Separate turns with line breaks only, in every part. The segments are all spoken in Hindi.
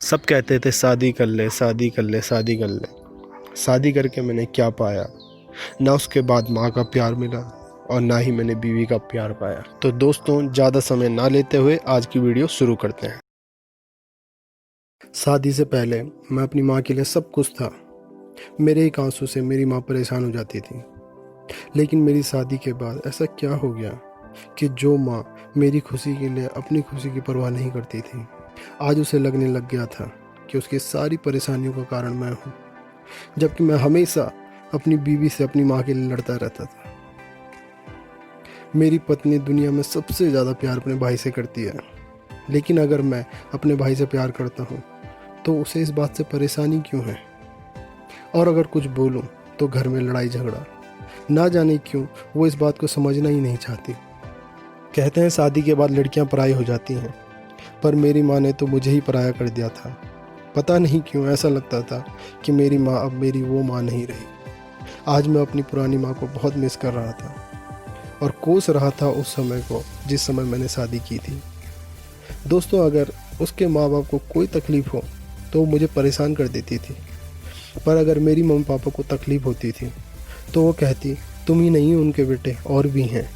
सब कहते थे शादी कर ले, शादी कर ले, शादी कर ले। शादी करके मैंने क्या पाया? ना उसके बाद माँ का प्यार मिला और ना ही मैंने बीवी का प्यार पाया। तो दोस्तों, ज़्यादा समय ना लेते हुए आज की वीडियो शुरू करते हैं। शादी से पहले मैं अपनी माँ के लिए सब कुछ था। मेरे एक आंसू से मेरी माँ परेशान हो जाती थी। लेकिन मेरी शादी के बाद ऐसा क्या हो गया कि जो माँ मेरी खुशी के लिए अपनी खुशी की परवाह नहीं करती थी, आज उसे लगने लग गया था कि उसकी सारी परेशानियों का कारण मैं हूँ। जबकि मैं हमेशा अपनी बीवी से अपनी माँ के लिए लड़ता रहता था। मेरी पत्नी दुनिया में सबसे ज़्यादा प्यार अपने भाई से करती है, लेकिन अगर मैं अपने भाई से प्यार करता हूँ तो उसे इस बात से परेशानी क्यों है? और अगर कुछ बोलूँ तो घर में लड़ाई झगड़ा। ना जाने क्यों वो इस बात को समझना ही नहीं चाहती। कहते हैं शादी के बाद लड़कियां पराई हो जाती हैं, पर मेरी माँ ने तो मुझे ही पराया कर दिया था। पता नहीं क्यों ऐसा लगता था कि मेरी माँ अब मेरी वो माँ नहीं रही। आज मैं अपनी पुरानी माँ को बहुत मिस कर रहा था और कोस रहा था उस समय को जिस समय मैंने शादी की थी। दोस्तों, अगर उसके माँ बाप को कोई तकलीफ़ हो तो वो मुझे परेशान कर देती थी, पर अगर मेरी मम्मी पापा को तकलीफ़ होती थी तो वो कहती, तुम ही नहीं उनके बेटे और भी हैं।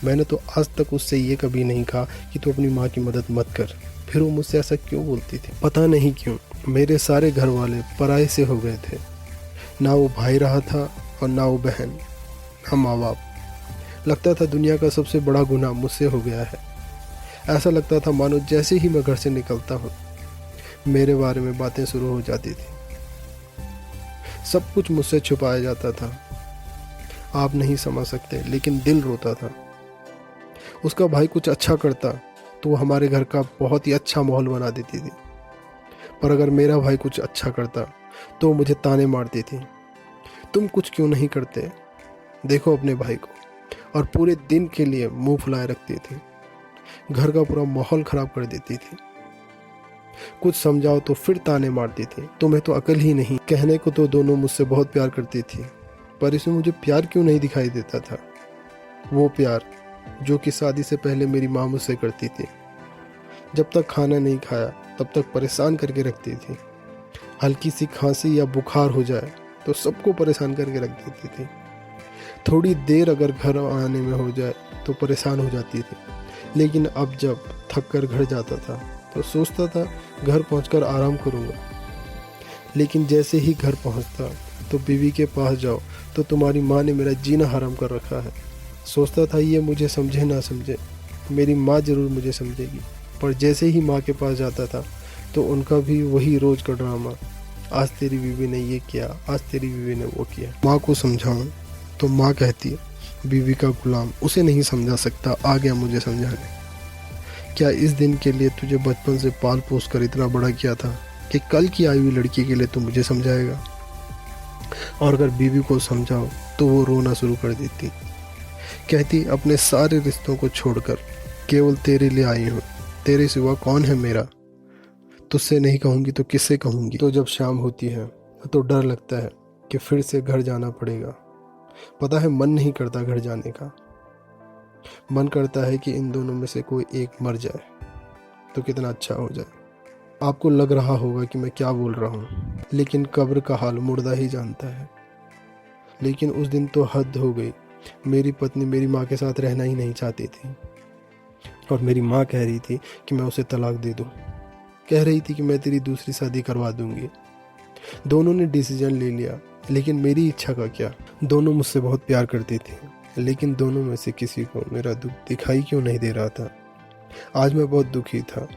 मैंने तो आज तक उससे ये कभी नहीं कहा कि तू अपनी माँ की मदद मत कर, फिर वो मुझसे ऐसा क्यों बोलती थी? पता नहीं क्यों मेरे सारे घर वाले पराये से हो गए थे। ना वो भाई रहा था और ना वो बहन, ना माँ बाप। लगता था दुनिया का सबसे बड़ा गुनाह मुझसे हो गया है। ऐसा लगता था मानो जैसे ही मैं घर से निकलता हूँ मेरे बारे में बातें शुरू हो जाती थी। सब कुछ मुझसे छुपाया जाता था। आप नहीं समझ सकते, लेकिन दिल रोता था। उसका भाई कुछ अच्छा करता तो वो हमारे घर का बहुत ही अच्छा माहौल बना देती थी, पर अगर मेरा भाई कुछ अच्छा करता तो वो मुझे ताने मारती थी। तुम कुछ क्यों नहीं करते, देखो अपने भाई को। और पूरे दिन के लिए मुंह फुलाए रखती थी। घर का पूरा माहौल खराब कर देती थी। कुछ समझाओ तो फिर ताने मारती थी, तुम्हें तो अकल ही नहीं। कहने को तो दोनों मुझसे बहुत प्यार करती थी, पर इसमें मुझे प्यार क्यों नहीं दिखाई देता था? वो प्यार जो कि शादी से पहले मेरी माँ मुझसे करती थी। जब तक खाना नहीं खाया तब तक परेशान करके रखती थी। हल्की सी खांसी या बुखार हो जाए तो सबको परेशान करके रख देती थी। थोड़ी देर अगर घर आने में हो जाए तो परेशान हो जाती थी। लेकिन अब जब थक कर घर जाता था तो सोचता था घर पहुंचकर आराम करूंगा। लेकिन जैसे ही घर पहुंचता तो बीवी के पास जाओ तो तुम्हारी माँ ने मेरा जीना हराम कर रखा है। सोचता था ये मुझे समझे ना समझे, मेरी माँ ज़रूर मुझे समझेगी। पर जैसे ही माँ के पास जाता था तो उनका भी वही रोज़ का ड्रामा, आज तेरी बीवी ने ये किया, आज तेरी बीवी ने वो किया। माँ को समझाऊं तो माँ कहती है बीवी का गुलाम उसे नहीं समझा सकता, आ गया मुझे समझाने। क्या इस दिन के लिए तुझे बचपन से पाल पोस कर इतना बड़ा किया था कि कल की आई हुई लड़की के लिए तू मुझे समझाएगा? और अगर बीवी को समझाओ तो वो रोना शुरू कर देती। कहती अपने सारे रिश्तों को छोड़कर केवल तेरे लिए आई हूँ, तेरे सिवा कौन है मेरा? तुझसे नहीं कहूँगी तो किससे कहूँगी? तो जब शाम होती है तो डर लगता है कि फिर से घर जाना पड़ेगा। पता है मन नहीं करता घर जाने का। मन करता है कि इन दोनों में से कोई एक मर जाए तो कितना अच्छा हो जाए। आपको लग रहा होगा कि मैं क्या बोल रहा हूँ, लेकिन कब्र का हाल मुर्दा ही जानता है। लेकिन उस दिन तो हद हो गई। मेरी पत्नी मेरी माँ के साथ रहना ही नहीं चाहती थी और मेरी माँ कह रही थी कि मैं उसे तलाक दे दूँ। कह रही थी कि मैं तेरी दूसरी शादी करवा दूंगी। दोनों ने डिसीजन ले लिया, लेकिन मेरी इच्छा का क्या? दोनों मुझसे बहुत प्यार करती थी, लेकिन दोनों में से किसी को मेरा दुख दिखाई क्यों नहीं दे रहा था? आज मैं बहुत दुखी था,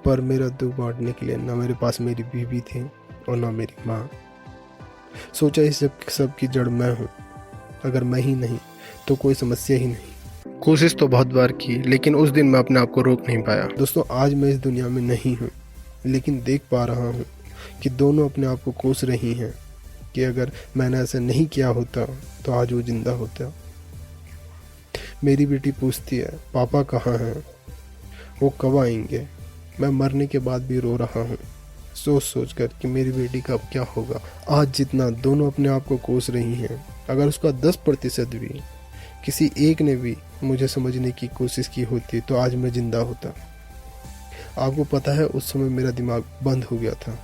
पर मेरा दुख बांटने के लिए ना मेरे पास मेरी बीवी थी और ना मेरी माँ। सोचा इस सब की जड़ मैं हूँ। अगर मैं ही नहीं तो कोई समस्या ही नहीं। कोशिश तो बहुत बार की, लेकिन उस दिन मैं अपने आप को रोक नहीं पाया। दोस्तों, आज मैं इस दुनिया में नहीं हूँ, लेकिन देख पा रहा हूँ कि दोनों अपने आप को कोस रही हैं कि अगर मैंने ऐसा नहीं किया होता तो आज वो जिंदा होता। मेरी बेटी पूछती है पापा कहाँ हैं, वो कब आएंगे? मैं मरने के बाद भी रो रहा हूँ, सोच सोच कर कि मेरी बेटी का अब क्या होगा। आज जितना दोनों अपने आप को कोस रही हैं, अगर उसका 10% भी किसी एक ने भी मुझे समझने की कोशिश की होती तो आज मैं जिंदा होता। आपको पता है उस समय मेरा दिमाग बंद हो गया था।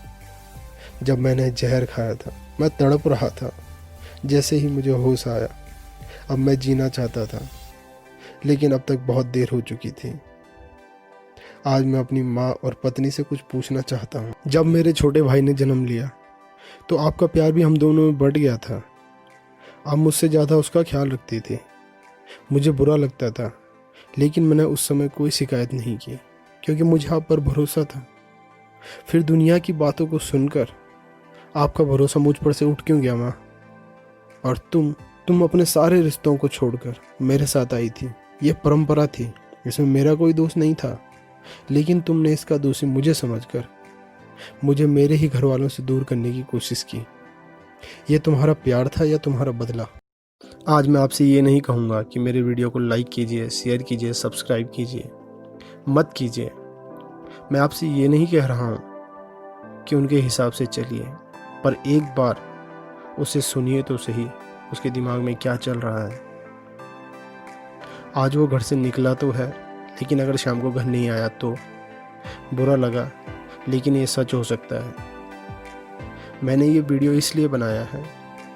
जब मैंने जहर खाया था मैं तड़प रहा था। जैसे ही मुझे होश आया अब मैं जीना चाहता था, लेकिन अब तक बहुत देर हो चुकी थी। आज मैं अपनी माँ और पत्नी से कुछ पूछना चाहता हूँ। जब मेरे छोटे भाई ने जन्म लिया तो आपका प्यार भी हम दोनों में बढ़ गया था। आप मुझसे ज़्यादा उसका ख्याल रखती थी। मुझे बुरा लगता था, लेकिन मैंने उस समय कोई शिकायत नहीं की क्योंकि मुझे आप पर भरोसा था। फिर दुनिया की बातों को सुनकर आपका भरोसा मुझ पर से उठ क्यों गया माँ? और तुम अपने सारे रिश्तों को छोड़कर मेरे साथ आई थी। यह परंपरा थी, इसमें मेरा कोई दोष नहीं था, लेकिन तुमने इसका दोषी मुझे समझकर मुझे मेरे ही घर वालों से दूर करने की कोशिश की। यह तुम्हारा प्यार था या तुम्हारा बदला? आज मैं आपसे ये नहीं कहूँगा कि मेरे वीडियो को लाइक कीजिए, शेयर कीजिए, सब्सक्राइब कीजिए, मत कीजिए। मैं आपसे ये नहीं कह रहा हूँ कि उनके हिसाब से चलिए, पर एक बार उसे सुनिए तो सही, उसके दिमाग में क्या चल रहा है। आज वो घर से निकला तो है, लेकिन अगर शाम को घर नहीं आया तो बुरा लगा, लेकिन ये सच हो सकता है। मैंने ये वीडियो इसलिए बनाया है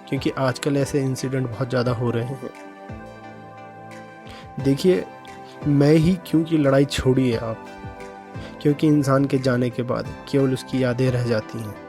क्योंकि आजकल ऐसे इंसिडेंट बहुत ज़्यादा हो रहे हैं। देखिए, मैं ही क्योंकि लड़ाई छोड़ी है आप, क्योंकि इंसान के जाने के बाद केवल उसकी यादें रह जाती हैं।